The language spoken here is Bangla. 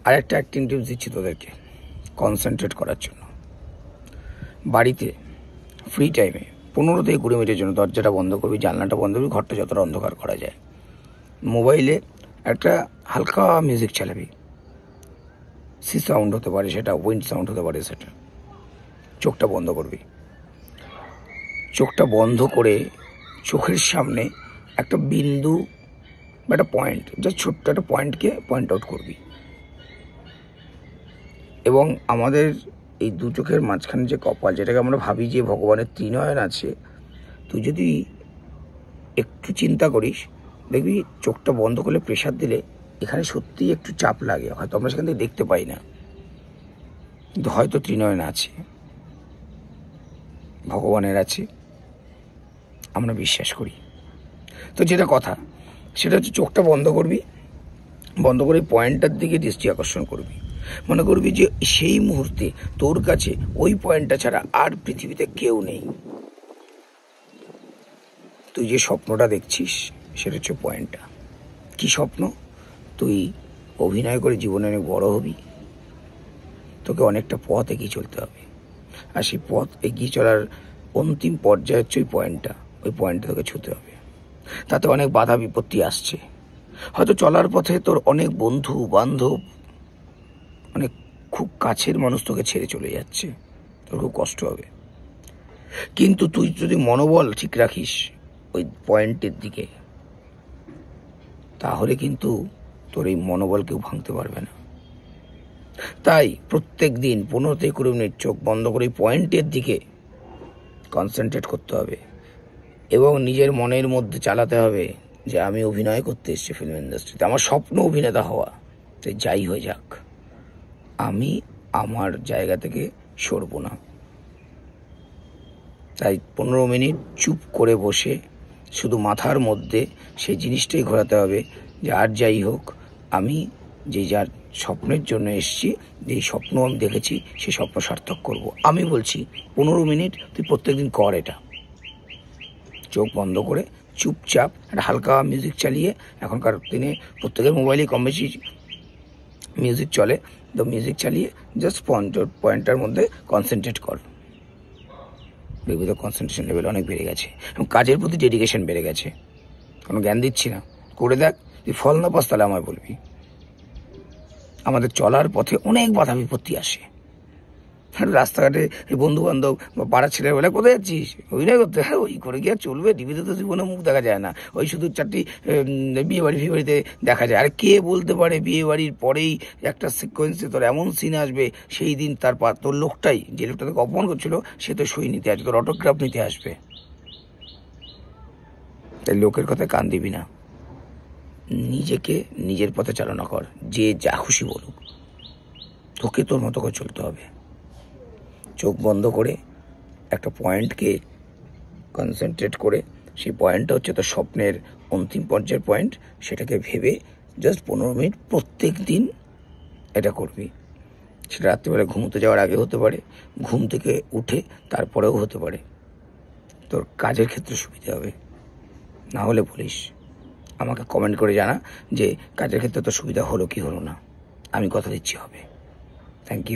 আর একটা অ্যাক্টিং টিপস দিচ্ছি তোদেরকে কনসেন্ট্রেট করার জন্য। বাড়িতে ফ্রি টাইমে 15 থেকে 20 মিনিটের জন্য দরজাটা বন্ধ করবি, জানলাটা বন্ধ করবি, ঘরটা যতটা অন্ধকার করা যায়। মোবাইলে একটা হালকা মিউজিক চালাবি, সি সাউন্ড হতে পারে সেটা, উইন্ড সাউন্ড হতে পারে সেটা। চোখটা বন্ধ করবি, চোখটা বন্ধ করে চোখের সামনে একটা বিন্দু বা একটা পয়েন্ট, জাস্ট ছোট্ট একটা পয়েন্টকে পয়েন্ট আউট করবি। এবং আমাদের এই দু চোখের মাঝখানে যে কপাল, যেটাকে আমরা ভাবি যে ভগবানের ত্রিনয়ন আছে, তুই যদি একটু চিন্তা করিস দেখবি চোখটা বন্ধ করলে প্রেশার দিলে এখানে সত্যিই একটু চাপ লাগে, হয়তো আমরা সেখান থেকে দেখতে পাই না, কিন্তু হয়তো ত্রিনয়ন আছে, ভগবানের আছে, আমরা বিশ্বাস করি। তো যেটা কথা সেটা হচ্ছে চোখটা বন্ধ করবি, বন্ধ করে পয়েন্টটার দিকে দৃষ্টি আকর্ষণ করবি। মনে করবি যে সেই মুহূর্তে তোর কাছে ওই পয়েন্টটা ছাড়া আর পৃথিবীতে কেউ নেই। তুই যে স্বপ্নটা দেখছিস সেটা হচ্ছে পয়েন্টটা। কি স্বপ্ন? তুই অভিনয় করে জীবনে অনেক বড় হবি, তোকে অনেকটা পথ এগিয়ে চলতে হবে, আর সেই পথ এগিয়ে চলার অন্তিম পর্যায়ে হচ্ছে ওই পয়েন্টটা। ওই পয়েন্টটা তোকে ছুঁতে হবে। তাতে অনেক বাধা বিপত্তি আসছে, হয়তো চলার পথে তোর অনেক বন্ধু বান্ধব, অনেক খুব কাছের মানুষ তোকে ছেড়ে চলে যাচ্ছে, তোর খুব কষ্ট হবে। কিন্তু তুই যদি মনোবল ঠিক রাখিস ওই পয়েন্টের দিকে, তাহলে কিন্তু তোর এই মনোবল কেউ ভাঙতে পারবে না। তাই প্রত্যেক দিন 15 থেকে 20 মিনিট চোখ বন্ধ করে পয়েন্টের দিকে কনসেন্ট্রেট করতে হবে এবং নিজের মনের মধ্যে চালাতে হবে যে আমি অভিনয় করতে এসেছি ফিল্ম ইন্ডাস্ট্রিতে, আমার স্বপ্ন অভিনেতা হওয়া, তাই যাই হয়ে যাক আমি আমার জায়গা থেকে সরব না। তাই 15 মিনিট চুপ করে বসে শুধু মাথার মধ্যে সেই জিনিসটাই ঘোরাতে হবে যে আর যাই হোক আমি যে যার স্বপ্নের জন্য এসেছি, যেই স্বপ্ন আমি দেখেছি সেই স্বপ্ন সার্থক করব। আমি বলছি 15 মিনিট তুই প্রত্যেকদিন কর এটা, চোখ বন্ধ করে চুপচাপ একটা হালকা মিউজিক চালিয়ে। এখনকার দিনে প্রত্যেকের মোবাইলেই কম বেশি মিউজিক চলে, তো মিউজিক চালিয়ে জাস্ট পয়েন্টটার মধ্যে কনসেন্ট্রেট কর। দেখবি তো কনসেন্ট্রেশন লেভেল অনেক বেড়ে গেছে এবং কাজের প্রতি ডেডিকেশন বেড়ে গেছে। কোনো জ্ঞান দিচ্ছি না, করে দেখ, তুই ফল না পাস তাহলে আমায় বলবি। আমাদের চলার পথে অনেক বাধা বিপত্তি আসে, রাস্তাঘাটে এই বন্ধু বান্ধব বা পাড়ার ছেলের বেলা কোথায় যাচ্ছিস অভিনয় করতে, হ্যাঁ ওই করে গিয়ে চলবে, টিভিতে তো জীবনে মুখ দেখা যায় না, ওই শুধু 4টি বিয়ে বাড়ি ফিয়ে বাড়িতে দেখা যায়। আর কে বলতে পারে বিয়ে বাড়ির পরেই একটা সিকোয়েন্সে তোর এমন সিন আসবে, সেই দিন তোর লোকটাই, যে লোকটা তোকে অপমান করছিল সে তো সই নিতে আসবে, তোর অটোগ্রাফ নিতে আসবে। তাই লোকের কথায় কান দিবি না, নিজেকে নিজের পথে চালনা কর, যে যা খুশি বলুক, তোকে তোর মতো করে চলতে হবে। চোখ বন্ধ করে একটা পয়েন্টকে কনসেন্ট্রেট করে, সেই পয়েন্টটা হচ্ছে তোর স্বপ্নের অন্তিম পর্যায়ের পয়েন্ট, সেটাকে ভেবে জাস্ট 15 মিনিট প্রত্যেক দিন এটা করবি। সেটা রাত্রিবেলা ঘুমোতে যাওয়ার আগে হতে পারে, ঘুম থেকে উঠে তারপরেও হতে পারে। তোর কাজের ক্ষেত্রে সুবিধা হবে। না হলে বলিস, আমাকে কমেন্ট করে জানা যে কাজের ক্ষেত্রে তোর সুবিধা হলো কি হলো না। আমি কথা দিচ্ছি হবে। Thank you.